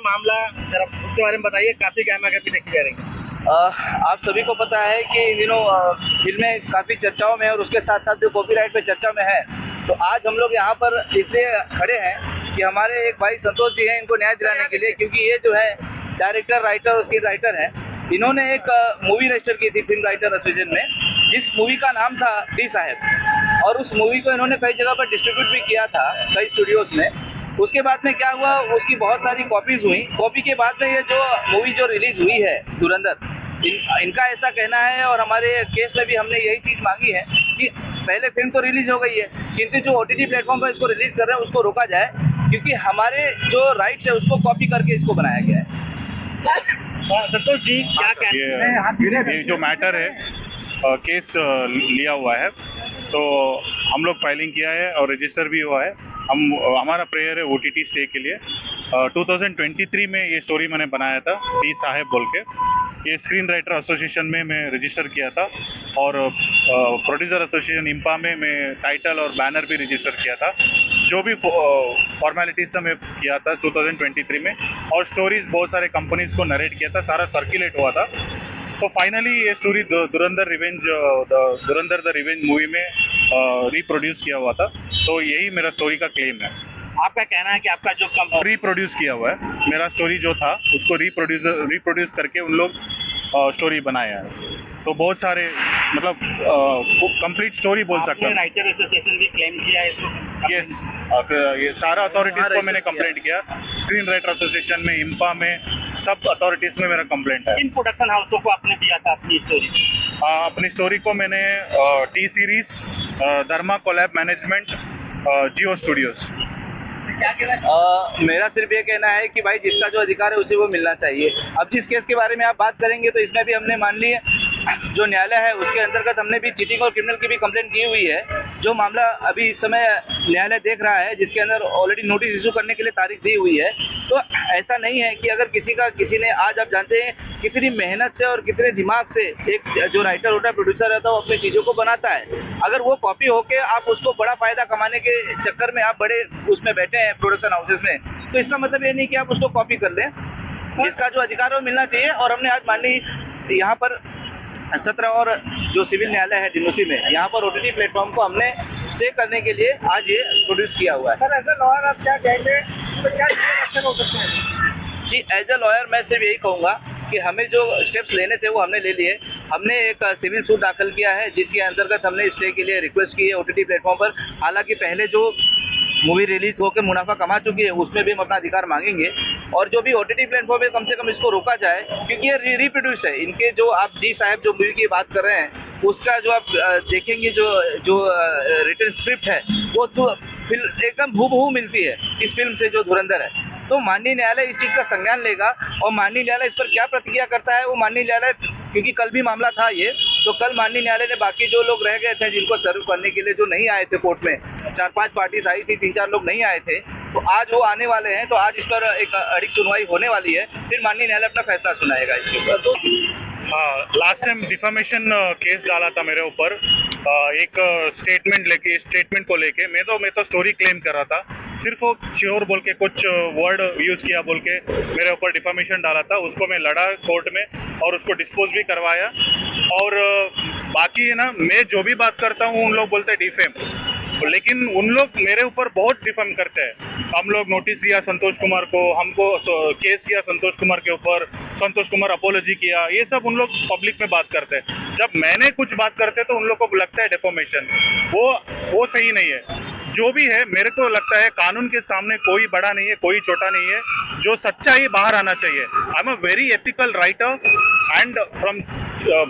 मामला, जरा उसके बारे में बताइए। काफी गहमा-गहमी देखी जा रही है। आप सभी को पता है कि इन दिनों फिल्में काफ़ी चर्चाओं में है और उसके साथ साथ जो कॉपीराइट पे चर्चा में है। तो आज हम लोग यहाँ पर इसलिए खड़े हैं कि हमारे एक भाई संतोष जी हैं, इनको न्याय दिलाने के लिए, क्योंकि ये जो है डायरेक्टर, राइटर और स्क्रीन राइटर हैं। इन्होंने एक मूवी रजिस्टर की थी फिल्म राइटर एसोसिएशन में, जिस मूवी का नाम था डी साहब, और उस मूवी को इन्होंने कई जगह पर डिस्ट्रीब्यूट भी किया था कई स्टूडियोज़ में। उसके बाद में क्या हुआ, उसकी बहुत सारी कॉपीज़ हुई। कॉपी के बाद में ये जो मूवी जो रिलीज़ हुई है धुरंधर, इनका ऐसा कहना है, और हमारे केस में भी हमने यही चीज़ मांगी है कि पहले फिल्म तो रिलीज़ हो गई है, किंतु जो OTT प्लेटफॉर्म पर इसको रिलीज़ कर रहे हैं उसको रोका जाए, क्योंकि हमारे जो राइट्स है उसको कॉपी करके इसको बनाया गया है। संतोष जी, क्या कहते हैं? ये जो मैटर है, केस लिया हुआ है, तो हम लोग फाइलिंग किया है और रजिस्टर भी हुआ है। हमारा प्रेयर है OTT स्टे के लिए। 2023 में ये स्टोरी मैंने बनाया था, डी साहब बोल के। ये स्क्रीन राइटर एसोसिएशन में मैं रजिस्टर किया था, और प्रोड्यूसर एसोसिएशन इंपा में मैं टाइटल और बैनर भी रजिस्टर किया था। जो भी फॉर्मेलिटीज़ था मैं किया था 2023 में, और स्टोरीज बहुत सारे कंपनीज को नरेट किया था, सारा सर्कुलेट हुआ था। तो फाइनली ये story Dhurandhar the revenge movie में रिप्रोड्यूस किया हुआ था। तो यही मेरा स्टोरी का क्लेम है। आपका कहना है कि आपका जो रिप्रोड्यूस किया हुआ है, मेरा स्टोरी जो था उसको रिप्रोड्यूस करके उन लोग स्टोरी बनाया है। तो बहुत सारे, मतलब कंप्लीट स्टोरी बोल सकता हूँ। राइटर एसोसिएशन भी क्लेम किया है इसको? यस, ये सारा अथॉरिटीज को मैंने कंप्लेंट किया। स्क्रीन राइटर एसोसिएशन में, इंपा में, सब अथॉरिटीज में मेरा कंप्लेंट है। इन प्रोडक्शन हाउसों को आपने दिया था अपनी स्टोरी? अपनी स्टोरी को मैंने टी सीरीज, धर्मा कोलैब मैनेजमेंट, जियो स्टूडियोज। मेरा सिर्फ ये कहना है कि भाई जिसका जो अधिकार है उसे वो मिलना चाहिए। अब जिस केस के बारे में आप बात करेंगे, तो इसमें भी हमने मान ली है, जो न्यायालय है उसके अंतर्गत हमने भी चीटिंग और क्रिमिनल की भी कंप्लेंट की हुई है। जो मामला अभी इस समय न्यायालय देख रहा है, जिसके अंदर ऑलरेडी नोटिस इशू करने के लिए तारीख दी हुई है। तो ऐसा नहीं है कि अगर किसी ने, आज आप जानते हैं कितनी मेहनत से और कितने दिमाग से एक जो राइटर होता है, प्रोड्यूसर रहता है, वो अपनी चीज़ों को बनाता है। अगर वो कॉपी होके आप उसको बड़ा फायदा कमाने के चक्कर में आप बड़े उसमें बैठे हैं प्रोडक्शन हाउसेस में, तो इसका मतलब ये नहीं कि आप उसको कॉपी कर लें। जिसका जो अधिकार है वो मिलना चाहिए। और हमने आज मान ली यहाँ पर 17 और जो सिविल न्यायालय है डिनोसी में, यहाँ पर OTT प्लेटफॉर्म को हमने स्टे करने के लिए आज ये प्रोड्यूस किया हुआ है। सर, एज अ लॉयर आप क्या कहेंगे, तो क्या एक्शन हो सकते हैं? जी, एज अ लॉयर मैं सिर्फ यही कहूँगा कि हमें जो स्टेप्स लेने थे वो हमने ले लिए। हमने एक सिविल सूट दाखिल किया है, जिसके अंतर्गत हमने स्टे के लिए रिक्वेस्ट की है OTT प्लेटफॉर्म पर। हालांकि पहले जो मूवी रिलीज होकर मुनाफा कमा चुकी है, उसमें भी हम अपना अधिकार मांगेंगे। और जो भी OTT प्लेटफॉर्म है, कम से कम इसको रोका जाए, क्योंकि ये रिप्रोड्यूस है। इनके जो आप डी साहब जो मूवी की बात कर रहे हैं, उसका जो आप देखेंगे, जो रिटन स्क्रिप्ट है, वो तो एकदम हूबहू मिलती है इस फिल्म से जो धुरंधर है। तो माननीय न्यायालय इस चीज़ का संज्ञान लेगा, और माननीय न्यायालय इस पर क्या प्रतिक्रिया करता है वो माननीय न्यायालय, क्योंकि कल भी मामला था ये, तो कल माननीय न्यायालय ने बाकी जो लोग रह गए थे, जिनको सर्व करने के लिए जो नहीं आए थे कोर्ट में, 4-5 पार्टीज आई थी, 3-4 लोग नहीं आए थे, तो आज वो आने वाले हैं। तो आज इस पर एक अड़िग सुनवाई होने वाली है, फिर माननीय न्यायालय अपना फैसला सुनाएगा इसके ऊपर। तो हाँ, लास्ट टाइम डिफामेशन केस डाला था मेरे ऊपर, एक स्टेटमेंट को लेके। मैं तो स्टोरी क्लेम कर रहा था, सिर्फ वो श्योर बोल के कुछ वर्ड यूज़ किया बोल के मेरे ऊपर डिफामेशन डाला था। उसको मैं लड़ा कोर्ट में और उसको डिस्पोज भी करवाया। और बाकी है ना, मैं जो भी बात करता हूँ उन लोग बोलते हैं डिफेम, लेकिन उन लोग मेरे ऊपर बहुत डिफेम करते हैं। हम लोग नोटिस दिया संतोष कुमार को, हमको केस किया संतोष कुमार के ऊपर, संतोष कुमार अपोलॉजी किया, ये सब उन लोग पब्लिक में बात करते हैं। जब मैंने कुछ बात करते तो उन लोग को लगता है डिफॉर्मेशन। वो सही नहीं है। जो भी है, मेरे को लगता है कानून के सामने कोई बड़ा नहीं है, कोई छोटा नहीं है। जो सच्चाई बाहर आना चाहिए। I am a very ethical writer, and from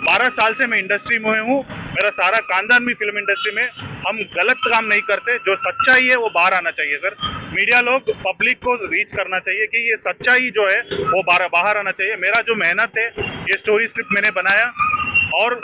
12 साल से मैं इंडस्ट्री में हूँ, मेरा सारा खानदान भी फिल्म इंडस्ट्री में। हम गलत काम नहीं करते, जो सच्चाई है वो बाहर आना चाहिए सर। मीडिया लोग पब्लिक को रीच करना चाहिए कि ये सच्चाई जो है वो बाहर आना चाहिए। मेरा जो मेहनत है, ये स्टोरी स्क्रिप्ट मैंने बनाया, और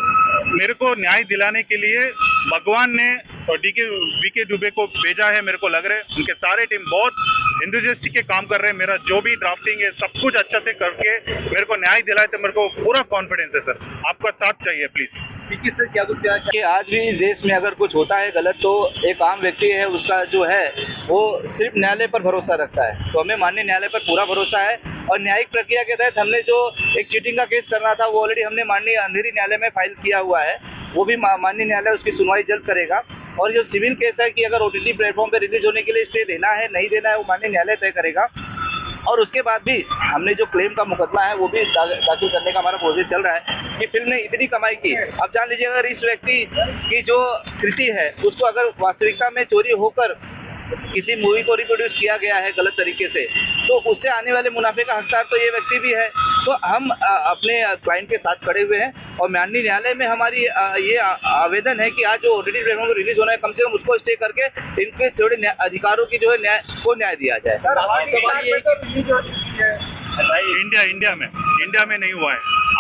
मेरे को न्याय दिलाने के लिए भगवान ने वीके दुबे को भेजा है। मेरे को लग रहा है उनके सारे टीम बहुत एंथुसियास्टिक के काम कर रहे हैं। मेरा जो भी ड्राफ्टिंग है सब कुछ अच्छा से करके मेरे को न्याय दिलाए, तो मेरे को पूरा कॉन्फिडेंस है सर। आपका साथ चाहिए प्लीज। सर, क्या कुछ कहना कि आज भी देश में अगर कुछ होता है गलत, तो एक आम व्यक्ति है, उसका जो है वो सिर्फ न्यायालय पर भरोसा रखता है। तो हमें माननीय न्यायालय पर पूरा भरोसा है। और न्यायिक प्रक्रिया के तहत हमने जो एक चीटिंग का केस करना था वो ऑलरेडी हमने माननीय अंधेरी न्यायालय में फाइल किया हुआ है, वो भी माननीय न्यायालय उसकी सुनवाई जल्द करेगा। और जो सिविल केस है कि अगर ओटीटी प्लेटफॉर्म पे रिलीज होने के लिए स्टे देना है नहीं देना है वो माननीय न्यायालय तय करेगा। और उसके बाद भी हमने जो क्लेम का मुकदमा है वो भी दाखिल करने का हमारा प्रोसेस चल रहा है कि फिल्म ने इतनी कमाई की। अब जान लीजिए अगर इस व्यक्ति की जो कृति है उसको अगर वास्तविकता में चोरी होकर किसी मूवी को रिप्रोड्यूस किया गया है गलत तरीके से, तो उससे आने वाले मुनाफे का हकदार तो ये व्यक्ति भी है। तो हम अपने क्लाइंट के साथ खड़े हुए हैं और माननीय न्यायालय में हमारी ये आवेदन है कि आज जो ओटीटी प्लेटफॉर्म पर रिलीज होना है कम से कम उसको स्टे करके इनके थोड़े अधिकारों की जो है न्याय दिया जाए। सर हवाई जहाज में तो रिलीज हो चुकी है। इंडिया में नहीं हुआ है।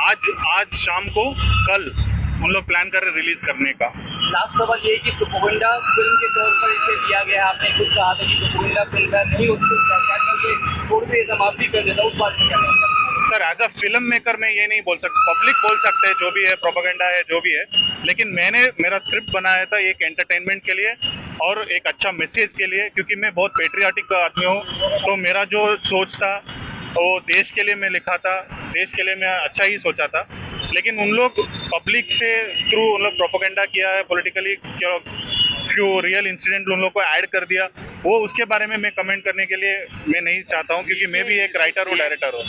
आज शाम को कल उन लोग प्लान कर रहे रिलीज करने का। लास्ट सवाल ये है कि प्रोपेगेंडा फिल्म के तौर पर इसे दिया गया है, आपने खुद कहा था कि प्रोपेगेंडा फिल्म नहीं होती तो क्या करके थोड़ी सी समाप्ति कर देता, उस बात में क्या कहना है? Sir as a film maker मैं ये नहीं बोल सकता, पब्लिक बोल सकते हैं जो भी है, प्रोपेगेंडा है जो भी है, लेकिन मैंने मेरा स्क्रिप्ट बनाया था एक एंटरटेनमेंट के लिए और एक अच्छा मैसेज के लिए, क्योंकि मैं बहुत पेट्रियाटिक आदमी हूँ। तो मेरा जो सोच था वो देश के लिए मैं लिखा था, देश के लिए मैं अच्छा ही सोचा था, लेकिन उन लोग पब्लिक से थ्रू उन लोग प्रोपेगेंडा किया है, पॉलिटिकली फ्यू रियल इंसिडेंट उन लोग को ऐड कर दिया। वो उसके बारे में मैं कमेंट करने के लिए मैं नहीं चाहता हूँ, क्योंकि मैं भी एक राइटर हूँ, डायरेक्टर हूँ।